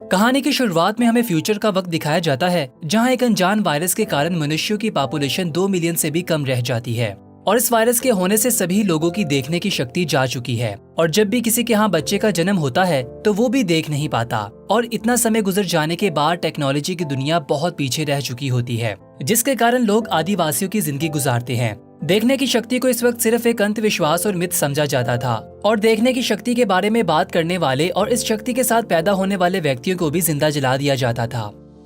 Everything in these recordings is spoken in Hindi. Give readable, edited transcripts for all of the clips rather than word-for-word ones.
कहानी की शुरुआत में हमें फ्यूचर का वक्त दिखाया जाता है, जहां एक अनजान वायरस के कारण मनुष्यों की पॉपुलेशन 2 मिलियन से भी कम रह जाती है और इस वायरस के होने से सभी लोगों की देखने की शक्ति जा चुकी है। और जब भी किसी के यहाँ बच्चे का जन्म होता है तो वो भी देख नहीं पाता। और इतना समय गुजर जाने के बाद टेक्नोलॉजी की दुनिया बहुत पीछे रह चुकी होती है, जिसके कारण लोग आदिवासियों की जिंदगी गुजारते हैं। देखने की शक्ति को इस वक्त सिर्फ एक अंधविश्वास और मिथ समझा जाता था और देखने की शक्ति के बारे में बात करने वाले और इस शक्ति के साथ पैदा होने वाले व्यक्तियों को भी जिंदा जला दिया जाता था।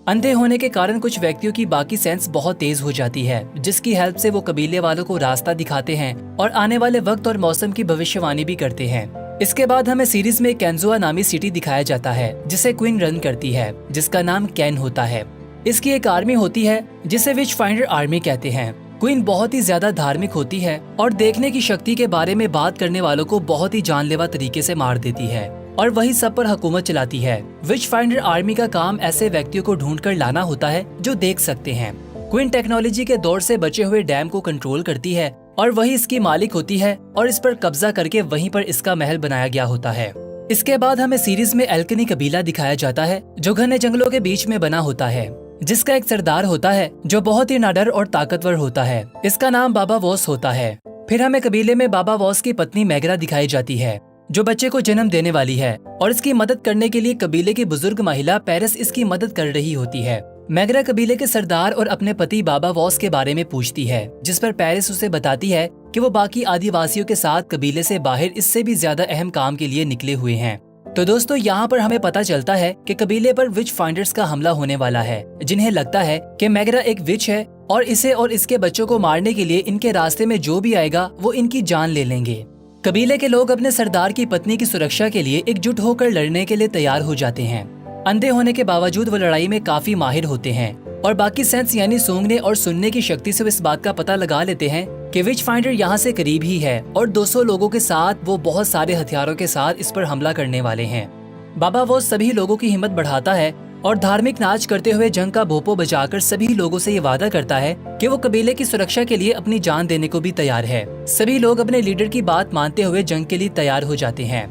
अंधे होने के कारण कुछ व्यक्तियों की बाकी सेंस बहुत तेज हो जाती है, जिसकी हेल्प से वो कबीले वालों को रास्ता दिखाते हैं और आने वाले वक्त और मौसम की भविष्यवाणी भी करते हैं। इसके बाद हमें सीरीज में कैंजुआ नामी सिटी दिखाया जाता है, जिसे क्वीन रन करती है, जिसका नाम कैन होता है। इसकी एक आर्मी होती है जिसे विच फाइंडर आर्मी कहते हैं। क्वीन बहुत ही ज्यादा धार्मिक होती है और देखने की शक्ति के बारे में बात करने वालों को बहुत ही जानलेवा तरीके से मार देती है और वही सब पर हुकूमत चलाती है। विच फाइंडर आर्मी का काम ऐसे व्यक्तियों को ढूंढ कर लाना होता है जो देख सकते हैं। क्वीन टेक्नोलॉजी के दौर से बचे हुए डैम को कंट्रोल करती है और वही इसकी मालिक होती है और इस पर कब्जा करके वहीं पर इसका महल बनाया गया होता है। इसके बाद हमें सीरीज में एल्कनी कबीला दिखाया जाता है, जो घने जंगलों के बीच में बना होता है, जिसका एक सरदार होता है जो बहुत ही नाडर और ताकतवर होता है। इसका नाम बाबा वॉस होता है। फिर हमें कबीले में बाबा वॉस की पत्नी मैगरा दिखाई जाती है, जो बच्चे को जन्म देने वाली है और इसकी मदद करने के लिए कबीले की बुजुर्ग महिला पेरिस इसकी मदद कर रही होती है। मैगरा कबीले के सरदार और अपने पति बाबा वॉस के बारे में पूछती है, जिस पर पेरिस उसे बताती है कि वो बाकी आदिवासियों के साथ कबीले से बाहर इससे भी ज्यादा अहम काम के लिए निकले हुए हैं। तो दोस्तों, यहाँ पर हमें पता चलता है कि कबीले पर विच फाइंडर्स का हमला होने वाला है, जिन्हें लगता है कि मैगरा एक विच है और इसे और इसके बच्चों को मारने के लिए इनके रास्ते में जो भी आएगा वो इनकी जान ले लेंगे। कबीले के लोग अपने सरदार की पत्नी की सुरक्षा के लिए एकजुट होकर लड़ने के लिए तैयार हो जाते हैं। अंधे होने के बावजूद वो लड़ाई में काफी माहिर होते हैं और बाकी सेंस यानी सूंघने और सुनने की शक्ति से इस बात का पता लगा लेते हैं कि विच फाइंडर यहाँ से करीब ही है और 200 लोगों के साथ वो बहुत सारे हथियारों के साथ इस पर हमला करने वाले हैं। बाबा वो सभी लोगों की हिम्मत बढ़ाता है और धार्मिक नाच करते हुए जंग का भोपो बजाकर सभी लोगों से ये वादा करता है कि वो कबीले की सुरक्षा के लिए अपनी जान देने को भी तैयार है। सभी लोग अपने लीडर की बात मानते हुए जंग के लिए तैयार हो जाते हैं।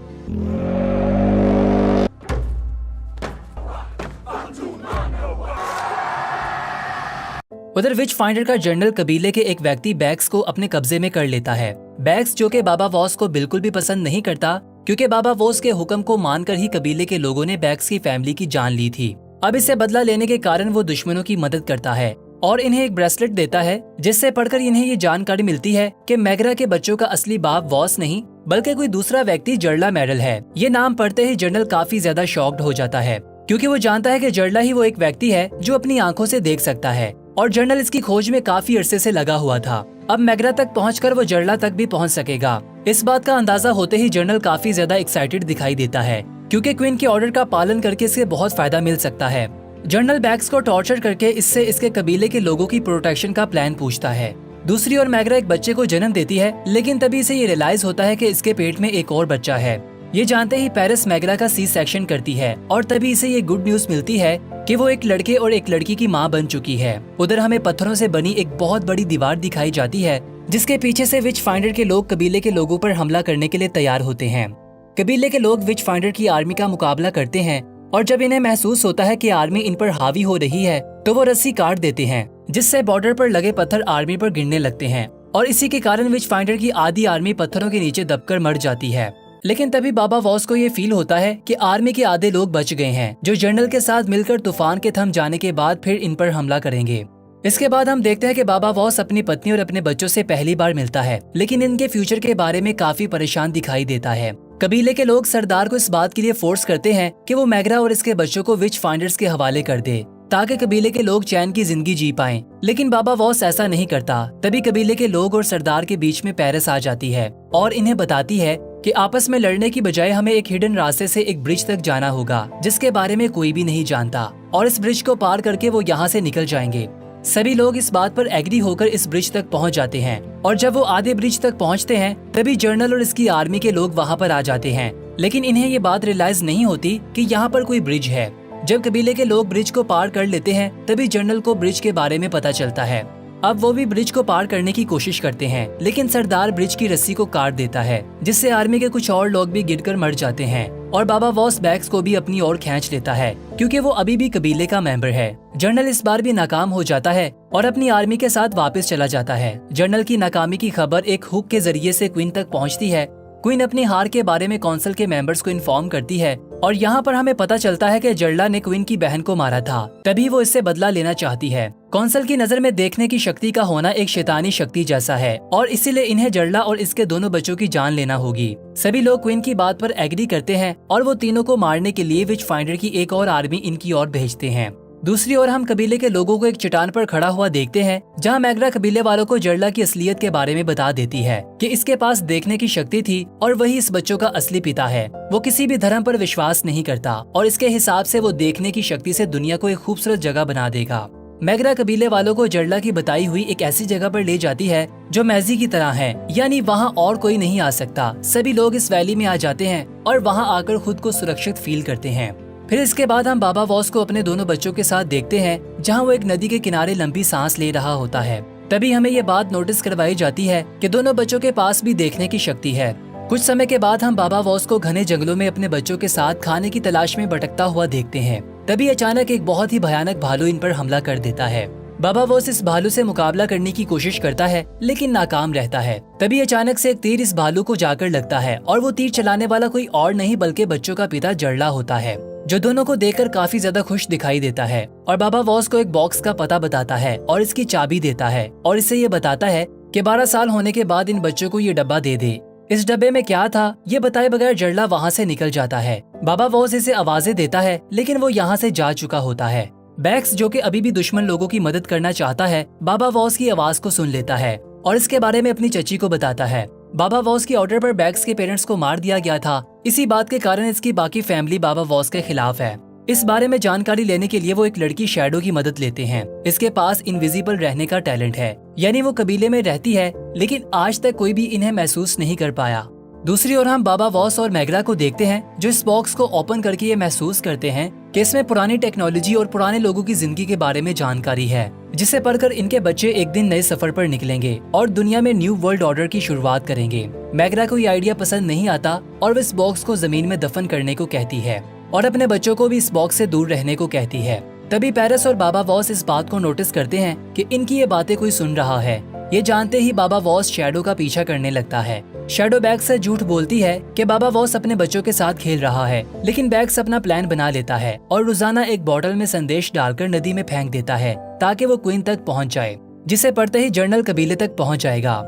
उधर विच फाइंडर का जनरल कबीले के एक व्यक्ति बैक्स को अपने कब्जे में कर लेता है। बैक्स, जो कि बाबा वॉस को बिल्कुल भी पसंद नहीं करता, क्योंकि बाबा वॉस के हुक्म को मानकर ही कबीले के लोगों ने बैक्स की फैमिली की जान ली थी। अब इससे बदला लेने के कारण वो दुश्मनों की मदद करता है और इन्हें एक ब्रेसलेट देता है, जिससे पढ़कर इन्हें ये जानकारी मिलती है कि मैगरा के बच्चों का असली बाप वॉस नहीं बल्कि कोई दूसरा व्यक्ति जर्ला मेडल है। ये नाम पढ़ते ही जनरल काफी ज्यादा शॉक्ड हो जाता है, क्योंकि वो जानता है कि जर्ला ही वो एक व्यक्ति है जो अपनी आंखों से देख सकता है और जनरल इसकी खोज में काफी अरसे से लगा हुआ था। अब मैगरा तक पहुंचकर वो जर्ला तक भी पहुंच सकेगा। इस बात का अंदाजा होते ही जनरल काफी ज्यादा एक्साइटेड दिखाई देता है, क्योंकि क्वीन के ऑर्डर का पालन करके इससे बहुत फायदा मिल सकता है। जनरल बैक्स को टॉर्चर करके इससे इसके कबीले के लोगों की प्रोटेक्शन का प्लान पूछता है। दूसरी ओर मैगरा एक बच्चे को जन्म देती है, लेकिन तभी से ये रियलाइज होता है कि इसके पेट में एक और बच्चा है। ये जानते ही पेरिस मैगरा का सी सेक्शन करती है और तभी इसे ये गुड न्यूज मिलती है कि वो एक लड़के और एक लड़की की माँ बन चुकी है। उधर हमें पत्थरों से बनी एक बहुत बड़ी दीवार दिखाई जाती है, जिसके पीछे से विच फाइंडर के लोग कबीले के लोगों पर हमला करने के लिए तैयार होते हैं। कबीले के लोग विच फाइंडर की आर्मी का मुकाबला करते हैं और जब इन्हें महसूस होता है कि आर्मी इन पर हावी हो रही है तो वो रस्सी काट देते हैं, जिससे बॉर्डर पर लगे पत्थर आर्मी पर गिरने लगते हैं और इसी के कारण विच फाइंडर की आधी आर्मी पत्थरों के नीचे दबकर मर जाती है। लेकिन तभी बाबा वॉस को ये फील होता है कि आर्मी के आधे लोग बच गए हैं, जो जनरल के साथ मिलकर तूफान के थम जाने के बाद फिर इन पर हमला करेंगे। इसके बाद हम देखते हैं कि बाबा वॉस अपनी पत्नी और अपने बच्चों से पहली बार मिलता है, लेकिन इनके फ्यूचर के बारे में काफी परेशान दिखाई देता है। कबीले के लोग सरदार को इस बात के लिए फोर्स करते हैं कि वो मैगरा और इसके बच्चों को विच फाइंडर्स के हवाले कर दे, ताकि कबीले के लोग चैन की जिंदगी जी पाएं। लेकिन बाबा वॉस ऐसा नहीं करता। तभी कबीले के लोग और सरदार के बीच में पेरिस आ जाती है और इन्हें बताती है कि आपस में लड़ने की बजाय हमें एक हिडन रास्ते से एक ब्रिज तक जाना होगा, जिसके बारे में कोई भी नहीं जानता, और इस ब्रिज को पार करके वो यहाँ से निकल जाएंगे। सभी लोग इस बात पर एग्री होकर इस ब्रिज तक पहुँच जाते हैं और जब वो आधे ब्रिज तक पहुँचते हैं तभी जनरल और इसकी आर्मी के लोग वहाँ पर आ जाते हैं। लेकिन इन्हें ये बात रियलाइज नहीं होती कि यहाँ पर कोई ब्रिज है। जब कबीले के लोग ब्रिज को पार कर लेते हैं तभी जनरल को ब्रिज के बारे में पता चलता है अब वो भी ब्रिज को पार करने की कोशिश करते हैं, लेकिन सरदार ब्रिज की रस्सी को काट देता है, जिससे आर्मी के कुछ और लोग भी गिरकर मर जाते हैं और बाबा वॉस बैग्स को भी अपनी ओर खींच लेता है, क्योंकि वो अभी भी कबीले का मेंबर है। जनरल इस बार भी नाकाम हो जाता है और अपनी आर्मी के साथ वापस चला जाता है। जनरल की नाकामी की खबर एक हुक के जरिए से क्वीन तक पहुंचती है। क्वीन अपनी हार के बारे में काउंसिल के मेंबर्स को इन्फॉर्म करती है और यहाँ पर हमें पता चलता है कि जर्ला ने क्वीन की बहन को मारा था, तभी वो इससे बदला लेना चाहती है। काउंसिल की नजर में देखने की शक्ति का होना एक शैतानी शक्ति जैसा है और इसीलिए इन्हें जर्ला और इसके दोनों बच्चों की जान लेना होगी। सभी लोग क्वीन की बात पर एग्री करते हैं और वो तीनों को मारने के लिए विच फाइंडर की एक और आर्मी इनकी ओर भेजते हैं। दूसरी ओर हम कबीले के लोगों को एक चट्टान पर खड़ा हुआ देखते हैं, जहां मैग्रा कबीले वालों को जर्ला की असलियत के बारे में बता देती है कि इसके पास देखने की शक्ति थी और वही इस बच्चों का असली पिता है। वो किसी भी धर्म पर विश्वास नहीं करता और इसके हिसाब से वो देखने की शक्ति से दुनिया को एक खूबसूरत जगह बना देगा। मैग्रा कबीले वालों को जर्ला की बताई हुई एक ऐसी जगह पर ले जाती है जो मैजी की तरह है, यानी वहाँ और कोई नहीं आ सकता। सभी लोग इस वैली में आ जाते हैं और वहाँ आकर खुद को सुरक्षित फील करते हैं। फिर इसके बाद हम बाबा वॉस को अपने दोनों बच्चों के साथ देखते हैं, जहां वो एक नदी के किनारे लंबी सांस ले रहा होता है। तभी हमें ये बात नोटिस करवाई जाती है कि दोनों बच्चों के पास भी देखने की शक्ति है। कुछ समय के बाद हम बाबा वॉस को घने जंगलों में अपने बच्चों के साथ खाने की तलाश में भटकता हुआ देखते हैं। तभी अचानक एक बहुत ही भयानक भालू इन पर हमला कर देता है। बाबा वॉस इस भालू से मुकाबला करने की कोशिश करता है, लेकिन नाकाम रहता है। तभी अचानक से एक तीर इस भालू को जाकर लगता है और वो तीर चलाने वाला कोई और नहीं बल्कि बच्चों का पिता जर्ला होता है, जो दोनों को देखकर काफी ज्यादा खुश दिखाई देता है और बाबा वॉस को एक बॉक्स का पता बताता है और इसकी चाबी देता है और इससे ये बताता है कि 12 साल होने के बाद इन बच्चों को ये डब्बा दे दे। इस डब्बे में क्या था ये बताए बगैर जर्ला वहाँ से निकल जाता है। बाबा वॉस इसे आवाजें देता है, लेकिन वो यहाँ से जा चुका होता है। बैक्स, जो कि अभी भी दुश्मन लोगों की मदद करना चाहता है, बाबा वॉस की आवाज को सुन लेता है और इसके बारे में अपनी चची को बताता है। बाबा वॉस की ऑर्डर पर बैक्स के पेरेंट्स को मार दिया गया था। इसी बात के कारण इसकी बाकी फैमिली बाबा वॉस के खिलाफ है। इस बारे में जानकारी लेने के लिए वो एक लड़की शैडो की मदद लेते हैं। इसके पास इनविजिबल रहने का टैलेंट है, यानी वो कबीले में रहती है, लेकिन आज तक कोई भी इन्हें महसूस नहीं कर पाया। दूसरी ओर हम बाबा वॉस और मैग्रा को देखते हैं, जो इस बॉक्स को ओपन करके ये महसूस करते हैं कि इसमें पुरानी टेक्नोलॉजी और पुराने लोगों की जिंदगी के बारे में जानकारी है, जिसे पढ़कर इनके बच्चे एक दिन नए सफर पर निकलेंगे और दुनिया में न्यू वर्ल्ड ऑर्डर की शुरुआत करेंगे। मैग्रा को ये आइडिया पसंद नहीं आता और वो इस बॉक्स को जमीन में दफन करने को कहती है और अपने बच्चों को भी इस बॉक्स से दूर रहने को कहती है। तभी पेरिस और बाबा वॉस इस बात को नोटिस करते हैं कि इनकी ये बातें कोई सुन रहा है। ये जानते ही बाबा वॉस शैडो का पीछा करने लगता है। शैडो बैग्स से झूठ बोलती है कि बाबा वॉस अपने बच्चों के साथ खेल रहा है, लेकिन बैग्स अपना प्लान बना लेता है और रोजाना एक बॉटल में संदेश डालकर नदी में फेंक देता है ताकि वो क्वीन तक पहुंच जाए, जिसे पढ़ते ही जर्नल कबीले तक पहुंच जाएगा।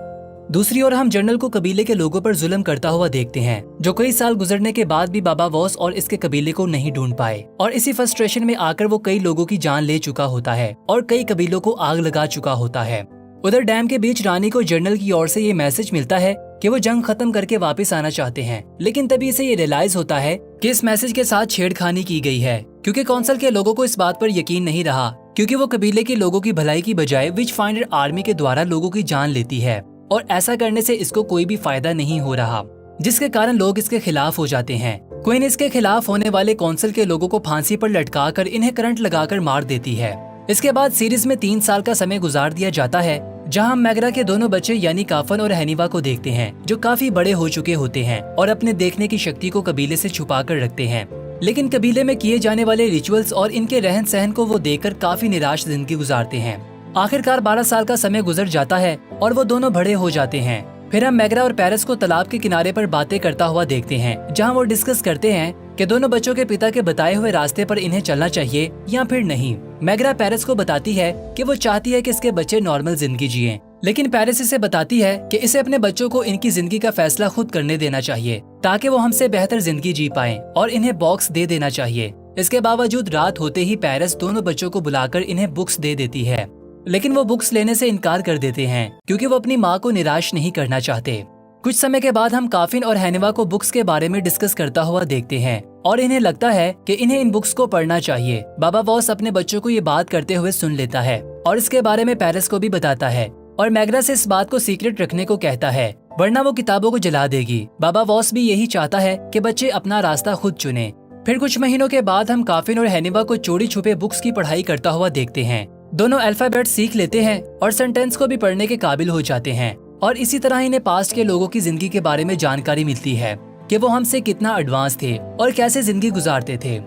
दूसरी ओर हम जर्नल को कबीले के लोगों पर जुल्म करता हुआ देखते हैं, जो कई साल गुजरने के बाद भी बाबा वॉस और इसके कबीले को नहीं ढूंढ पाए और इसी फ्रस्ट्रेशन में आकर वो कई लोगों की जान ले चुका होता है और कई कबीलों को आग लगा चुका होता है। उधर डैम के बीच रानी को जर्नल की ओर से ये मैसेज मिलता है कि वो जंग खत्म करके वापस आना चाहते हैं, लेकिन तभी इसे ये रियलाइज होता है कि इस मैसेज के साथ छेड़खानी की गई है, क्योंकि काउंसिल के लोगों को इस बात पर यकीन नहीं रहा, क्योंकि वो कबीले के लोगों की भलाई की बजाय विच फाइंडर आर्मी के द्वारा लोगों की जान लेती है और ऐसा करने से इसको कोई भी फायदा नहीं हो रहा, जिसके कारण लोग इसके खिलाफ हो जाते हैं। क्वीन इसके खिलाफ होने वाले काउंसिल के लोगों को फांसी पर लटकाकर इन्हें करंट लगाकर मार देती है। इसके बाद सीरीज में 3 साल का समय गुजार दिया जाता है, जहां हम मैग्रा के दोनों बच्चे यानी काफन और हैनिवा को देखते हैं, जो काफी बड़े हो चुके होते हैं और अपने देखने की शक्ति को कबीले से छुपा कर रखते हैं। लेकिन कबीले में किए जाने वाले रिचुअल्स और इनके रहन सहन को वो देखकर काफी निराश जिंदगी गुजारते हैं। आखिरकार 12 साल का समय गुजर जाता है और वो दोनों बड़े हो जाते हैं। फिर हम मैग्रा और पेरिस को तालाब के किनारे पर बातें करता हुआ देखते हैं, जहां वो डिस्कस करते हैं कि दोनों बच्चों के पिता के बताए हुए रास्ते पर इन्हें चलना चाहिए या फिर नहीं। मैग्रा पेरिस को बताती है कि वो चाहती है कि इसके बच्चे नॉर्मल जिंदगी जिएं, लेकिन पेरिस इसे बताती है कि इसे अपने बच्चों को इनकी जिंदगी का फैसला खुद करने देना चाहिए, ताकि वो हमसे बेहतर जिंदगी जी पाएं और इन्हें बॉक्स दे देना चाहिए। इसके बावजूद रात होते ही पेरिस दोनों बच्चों को बुलाकर इन्हें बुक्स दे देती है, लेकिन वो बुक्स लेने से इनकार कर देते हैं, क्योंकि वो अपनी माँ को निराश नहीं करना चाहते। कुछ समय के बाद हम काफिन और हैनिवा को बुक्स के बारे में डिस्कस करता हुआ देखते हैं और इन्हें लगता है कि इन्हें इन बुक्स को पढ़ना चाहिए। बाबा वॉस अपने बच्चों को ये बात करते हुए सुन लेता है और इसके बारे में पेरिस को भी बताता है और मैग्रा से इस बात को सीक्रेट रखने को कहता है, वरना वो किताबों को जला देगी। बाबा वॉस भी यही चाहता है कि बच्चे अपना रास्ता खुद चुने। फिर कुछ महीनों के बाद हम काफिन और हैनिवा को चोरी छुपे बुक्स की पढ़ाई करता हुआ देखते हैं। दोनों अल्फाबेट सीख लेते हैं और सेंटेंस को भी पढ़ने के काबिल हो जाते हैं। और इसी तरह इन्हें पास्ट के लोगों की जिंदगी के बारे में जानकारी मिलती है कि वो हमसे कितना एडवांस थे और कैसे जिंदगी गुजारते थे।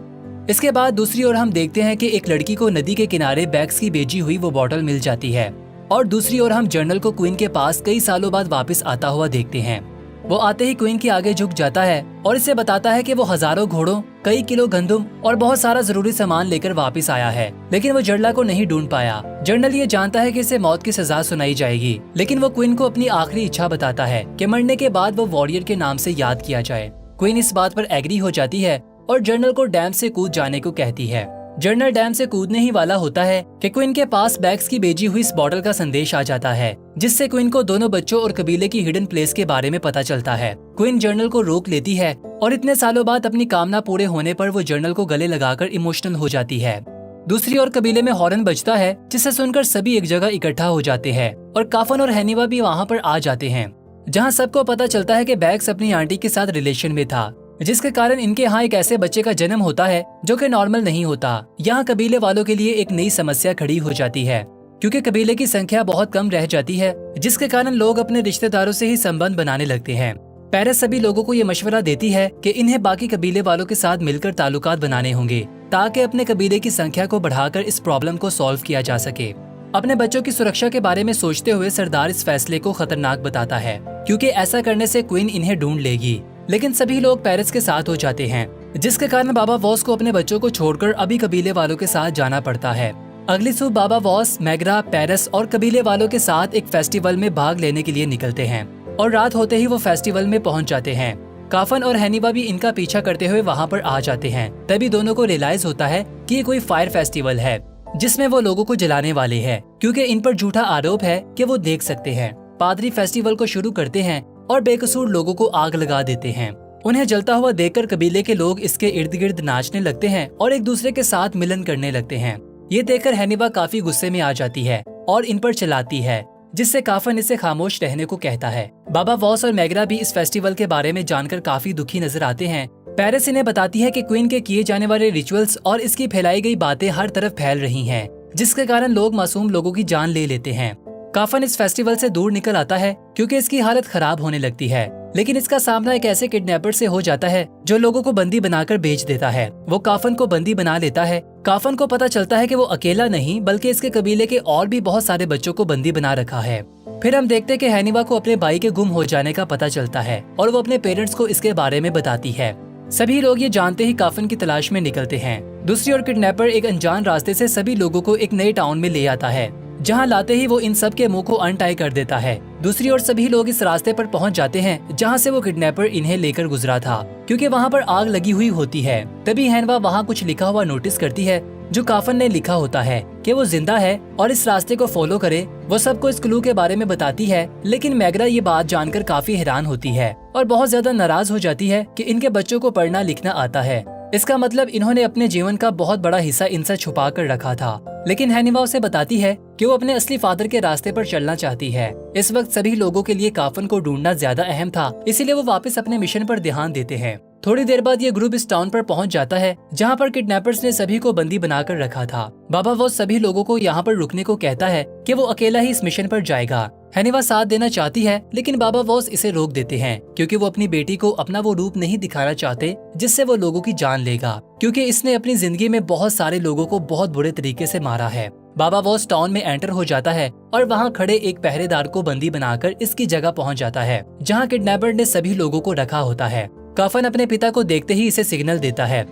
इसके बाद दूसरी ओर हम देखते हैं कि एक लड़की को नदी के किनारे बैग्स की बेची हुई वो बोतल मिल जाती है और दूसरी ओर हम जर्नल को क्वीन के पास कई सालों बाद वापस आता हुआ देखते हैं। वो आते ही क्वीन के आगे झुक जाता है और इसे बताता है कि वो हजारों घोड़ों, कई किलो गंदम और बहुत सारा जरूरी सामान लेकर वापस आया है, लेकिन वो जर्ला को नहीं ढूंढ पाया। जर्नल ये जानता है कि इसे मौत की सजा सुनाई जाएगी, लेकिन वो क्वीन को अपनी आखिरी इच्छा बताता है कि मरने के बाद वो वॉरियर के नाम से याद किया जाए। क्वीन इस बात पर एग्री हो जाती है और जर्नल को डैम से कूद जाने को कहती है। जर्नल डैम से कूदने ही वाला होता है कि क्वीन के पास बैग्स की बेची हुई इस बॉटल का संदेश आ जाता है, जिससे क्वीन को दोनों बच्चों और कबीले की हिडन प्लेस के बारे में पता चलता है। क्वीन जर्नल को रोक लेती है और इतने सालों बाद अपनी कामना पूरे होने पर वो जर्नल को गले लगाकर इमोशनल हो जाती है। दूसरी ओर कबीले में हॉर्न बजता है, जिसे सुनकर सभी एक जगह इकट्ठा हो जाते हैं और काफन और हैनिवा भी वहाँ पर आ जाते हैं, जहाँ सबको पता चलता है कि बैग्स अपनी आंटी के साथ रिलेशन में था, जिसके कारण इनके यहाँ एक ऐसे बच्चे का जन्म होता है जो कि नॉर्मल नहीं होता। यहाँ कबीले वालों के लिए एक नई समस्या खड़ी हो जाती है, क्योंकि कबीले की संख्या बहुत कम रह जाती है, जिसके कारण लोग अपने रिश्तेदारों से ही संबंध बनाने लगते हैं। पेरिस सभी लोगों को ये मशवरा देती है कि इन्हें बाकी कबीले वालों के साथ मिलकर ताल्लुकात बनाने होंगे, ताकि अपने कबीले की संख्या को बढ़ाकर इस प्रॉब्लम को सॉल्व किया जा सके। अपने बच्चों की सुरक्षा के बारे में सोचते हुए सरदार इस फैसले को खतरनाक बताता है, क्योंकि ऐसा करने से क्वीन इन्हें ढूंढ लेगी। लेकिन सभी लोग पेरिस के साथ हो जाते हैं, जिसके कारण बाबा वॉस को अपने बच्चों को छोड़कर अभी कबीले वालों के साथ जाना पड़ता है। अगली सुबह बाबा वॉस, मैग्रा, पेरिस और कबीले वालों के साथ एक फेस्टिवल में भाग लेने के लिए निकलते हैं और रात होते ही वो फेस्टिवल में पहुंच जाते हैं। काफन और हैनिवा भी इनका पीछा करते हुए वहाँ पर आ जाते हैं। तभी दोनों को रियलाइज होता है कि ये कोई फायर फेस्टिवल है, जिसमें वो लोगों को जलाने वाले हैं, क्योंकि इन पर झूठा आरोप है कि वो देख सकते हैं। पादरी फेस्टिवल को शुरू करते हैं और बेकसूर लोगों को आग लगा देते हैं। उन्हें जलता हुआ देखकर कबीले के लोग इसके इर्द गिर्द नाचने लगते हैं और एक दूसरे के साथ मिलन करने लगते हैं। ये देखकर हैनिवा काफी गुस्से में आ जाती है और इन पर चिल्लाती है, जिससे काफन इसे खामोश रहने को कहता है। बाबा वॉस और मैग्रा भी इस फेस्टिवल के बारे में जानकर काफी दुखी नजर आते हैं। पेरिस इन्हें बताती है कि क्वीन के किए जाने वाले रिचुअल्स और इसकी फैलाई गई बातें हर तरफ फैल रही हैं, जिसके कारण लोग मासूम लोगों की जान ले लेते हैं। काफन इस फेस्टिवल से दूर निकल आता है क्योंकि इसकी हालत खराब होने लगती है, लेकिन इसका सामना एक ऐसे किडनैपर से हो जाता है जो लोगों को बंदी बनाकर बेच देता है। वो काफन को बंदी बना लेता है। काफन को पता चलता है कि वो अकेला नहीं बल्कि इसके कबीले के और भी बहुत सारे बच्चों को बंदी बना रखा है। फिर हम देखते हैं कि हैनिवा को अपने भाई के गुम हो जाने का पता चलता है और वो अपने पेरेंट्स को इसके बारे में बताती है। सभी लोग ये जानते ही काफन की तलाश में निकलते हैं। दूसरी ओर किडनैपर एक अनजान रास्ते से सभी लोगों को एक नए टाउन में ले आता है, जहां लाते ही वो इन सब के मुंह को अनटाई कर देता है। दूसरी ओर सभी लोग इस रास्ते पर पहुंच जाते हैं जहां से वो किडनैपर इन्हें लेकर गुजरा था, क्योंकि वहां पर आग लगी हुई होती है। तभी हैनवा वहां कुछ लिखा हुआ नोटिस करती है, जो काफन ने लिखा होता है कि वो जिंदा है और इस रास्ते को फॉलो करे। वो सबको इस क्लू के बारे में बताती है, लेकिन मैग्रा ये बात जानकर काफी हैरान होती है और बहुत ज्यादा नाराज हो जाती है कि इनके बच्चों को पढ़ना लिखना आता है। इसका मतलब इन्होंने अपने जीवन का बहुत बड़ा हिस्सा इनसे छुपा कर रखा था। लेकिन हैनिवा उसे बताती है कि वो अपने असली फादर के रास्ते पर चलना चाहती है। इस वक्त सभी लोगों के लिए काफन को ढूंढना ज्यादा अहम था, इसीलिए वो वापस अपने मिशन पर ध्यान देते हैं। थोड़ी देर बाद ये ग्रुप इस टाउन पर पहुंच जाता है जहां पर किडनैपर्स ने सभी को बंदी बनाकर रखा था। बाबा वो सभी लोगों को यहाँ पर रुकने को कहता है कि वो अकेला ही इस मिशन पर जाएगा। हैनिवा साथ देना चाहती है, लेकिन बाबा वॉस इसे रोक देते हैं, क्योंकि वो अपनी बेटी को अपना वो रूप नहीं दिखाना चाहते जिससे वो लोगों की जान लेगा, क्योंकि इसने अपनी जिंदगी में बहुत सारे लोगों को बहुत बुरे तरीके से मारा है। बाबा वॉस टाउन में एंटर हो जाता है और वहाँ खड़े एक पहरेदार को बंदी बनाकर इसकी जगह पहुँच जाता है जहाँ किडनैपर ने सभी लोगों को रखा होता है। काफन अपने पिता को देखते ही इसे सिग्नल देता है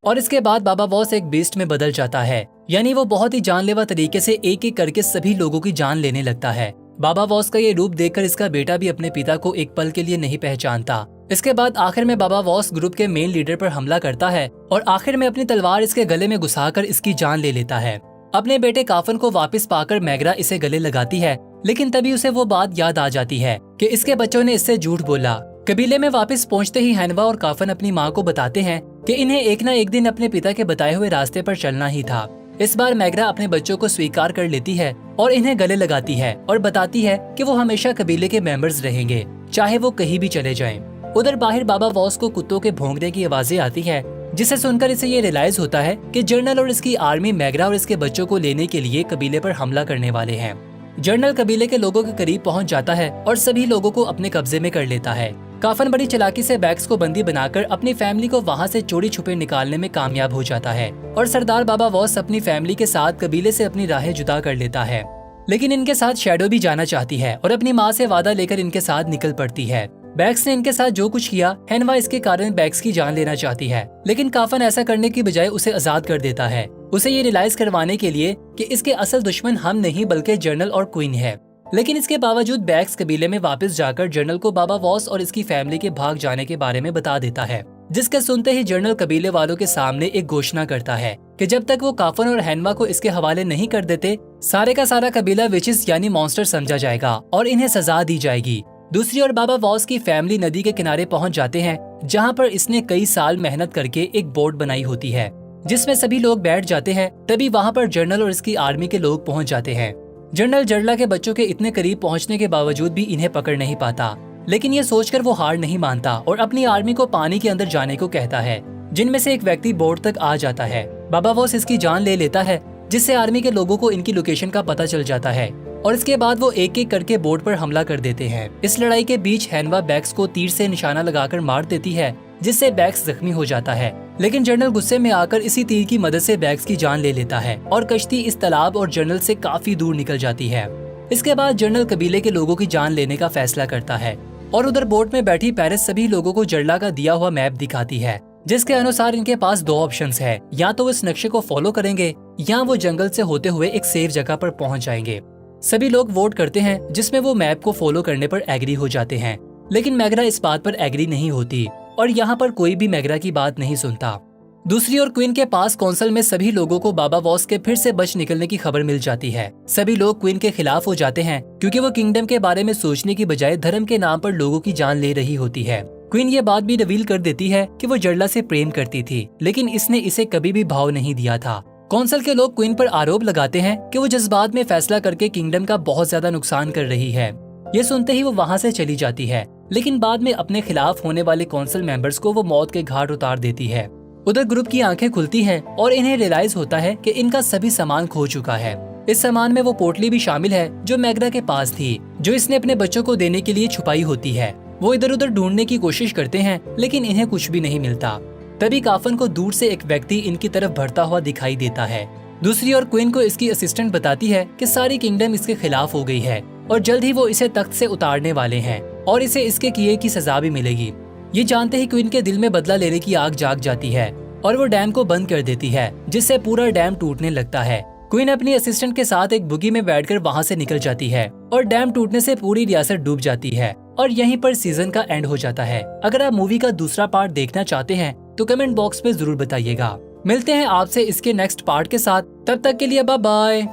और इसके बाद बाबा वॉस एक बीस्ट में बदल जाता है, यानी वो बहुत ही जानलेवा तरीके से एक एक करके सभी लोगों की जान लेने लगता है। बाबा वॉस का ये रूप देखकर इसका बेटा भी अपने पिता को एक पल के लिए नहीं पहचानता। इसके बाद आखिर में बाबा वॉस ग्रुप के मेन लीडर पर हमला करता है और आखिर में अपनी तलवार इसके गले में घुसाकर इसकी जान ले लेता है। अपने बेटे काफन को वापस पाकर मैग्रा इसे गले लगाती है, लेकिन तभी उसे वो बात याद आ जाती है कि इसके बच्चों ने इससे झूठ बोला। कबीले में वापस पहुंचते ही हैनवा और काफन अपनी माँ को बताते हैं कि इन्हें एक न एक दिन अपने पिता के बताए हुए रास्ते पर चलना ही था। इस बार मैग्रा अपने बच्चों को स्वीकार कर लेती है और इन्हें गले लगाती है और बताती है कि वो हमेशा कबीले के मेंबर्स रहेंगे, चाहे वो कहीं भी चले जाएं। उधर बाहर बाबा वॉस को कुत्तों के भौंकने की आवाजें आती है जिसे सुनकर इसे ये रियलाइज होता है कि जर्नल और इसकी आर्मी मैगरा और इसके बच्चों को लेने के लिए कबीले पर हमला करने वाले हैं। जर्नल कबीले के लोगों के करीब पहुंच जाता है और सभी लोगों को अपने कब्जे में कर लेता है। काफन बड़ी चालाकी से बैग्स को बंदी बनाकर अपनी फैमिली को वहां से चोरी छुपे निकालने में कामयाब हो जाता है और सरदार बाबा वॉस अपनी फैमिली के साथ कबीले से अपनी राहें जुदा कर लेता है। लेकिन इनके साथ शैडो भी जाना चाहती है और अपनी माँ से वादा लेकर इनके साथ निकल पड़ती है। बैग्स ने इनके साथ जो कुछ किया, हेनवा इसके कारण बैग्स की जान लेना चाहती है, लेकिन काफन ऐसा करने की बजाय उसे आजाद कर देता है, उसे ये रियलाइज करवाने के लिए कि इसके असल दुश्मन हम नहीं बल्कि जर्नल और क्वीन है। लेकिन इसके बावजूद बैग्स कबीले में वापस जाकर जर्नल को बाबा वॉस और इसकी फैमिली के भाग जाने के बारे में बता देता है, जिसके सुनते ही जर्नल कबीले वालों के सामने एक घोषणा करता है कि जब तक वो काफन और हेनवा को इसके हवाले नहीं कर देते, सारे का सारा कबीला विचेस यानी मॉन्स्टर समझा जाएगा और इन्हें सजा दी जाएगी। दूसरी ओर बाबा वॉस की फैमिली नदी के किनारे पहुंच जाते हैं, जहां पर इसने कई साल मेहनत करके एक बोट बनाई होती है, जिसमें सभी लोग बैठ जाते हैं। तभी वहां पर जर्नल और इसकी आर्मी के लोग पहुंच जाते हैं। जर्नल जर्ला के बच्चों के इतने करीब पहुंचने के बावजूद भी इन्हें पकड़ नहीं पाता, लेकिन ये सोचकर वो हार नहीं मानता और अपनी आर्मी को पानी के अंदर जाने को कहता है, जिनमें से एक व्यक्ति बोट तक आ जाता है। बाबा वॉस इसकी जान ले लेता है, जिससे आर्मी के लोगों को इनकी लोकेशन का पता चल जाता है और इसके बाद वो एक एक करके बोट पर हमला कर देते हैं। इस लड़ाई के बीच हेनवा बैग्स को तीर से निशाना लगाकर मार देती है, जिससे बैग्स जख्मी हो जाता है। लेकिन जर्नल गुस्से में आकर इसी तीर की मदद से बैग्स की जान ले लेता है और कश्ती इस तालाब और जर्नल से काफी दूर निकल जाती है। इसके बाद जर्नल कबीले के लोगों की जान लेने का फैसला करता है और उधर बोट में बैठी पेरिस सभी लोगों को जर्ला का दिया हुआ मैप दिखाती है, जिसके अनुसार इनके पास दो ऑप्शंस है, या तो वो इस नक्शे को फॉलो करेंगे या वो जंगल से होते हुए एक सेफ जगह पर पहुंच जाएंगे। सभी लोग वोट करते हैं, जिसमें वो मैप को फॉलो करने पर एग्री हो जाते हैं, लेकिन मैगरा इस बात पर एग्री नहीं होती और यहाँ पर कोई भी मैगरा की बात नहीं सुनता। दूसरी ओर क्वीन के पास कौंसल में सभी लोगों को बाबा वॉस के फिर से बच निकलने की खबर मिल जाती है। सभी लोग क्वीन के खिलाफ हो जाते हैं, क्योंकि वो किंगडम के बारे में सोचने की बजाय धर्म के नाम पर लोगों की जान ले रही होती है। क्वीन ये बात भी रिवील कर देती है कि वो जर्ला से प्रेम करती थी, लेकिन इसने इसे कभी भी भाव नहीं दिया था। कौंसल के लोग क्वीन पर आरोप लगाते हैं कि वो जज्बात में फैसला करके किंगडम का बहुत ज्यादा नुकसान कर रही है। ये सुनते ही वो वहाँ से चली जाती है, लेकिन बाद में अपने खिलाफ होने वाले कौंसल मेंबर्स को वो मौत के घाट उतार देती है। उधर ग्रुप की आंखें खुलती हैं और इन्हें रियलाइज होता है कि इनका सभी सामान खो चुका है। इस सामान में वो पोटली भी शामिल है जो मैगरा के पास थी, जो इसने अपने बच्चों को देने के लिए छुपाई होती है। वो इधर उधर ढूंढने की कोशिश करते हैं, लेकिन इन्हें कुछ भी नहीं मिलता। तभी काफन को दूर से एक व्यक्ति इनकी तरफ बढ़ता हुआ दिखाई देता है। दूसरी ओर क्वीन को इसकी असिस्टेंट बताती है कि सारी किंगडम इसके खिलाफ हो गई है और जल्द ही वो इसे तख्त से उतारने वाले हैं और इसे इसके किए की सजा भी मिलेगी। ये जानते ही क्वीन के दिल में बदला लेने की आग जाग जाती है और वो डैम को बंद कर देती है, जिससे पूरा डैम टूटने लगता है। क्वीन अपनी असिस्टेंट के साथ एक बुगी में बैठकर वहाँ से निकल जाती है और डैम टूटने से पूरी रियासत डूब जाती है और यहीं पर सीजन का एंड हो जाता है। अगर आप मूवी का दूसरा पार्ट देखना चाहते हैं तो कमेंट बॉक्स में जरूर बताइएगा। मिलते हैं आपसे इसके नेक्स्ट पार्ट के साथ, तब तक के लिए बाय बाय।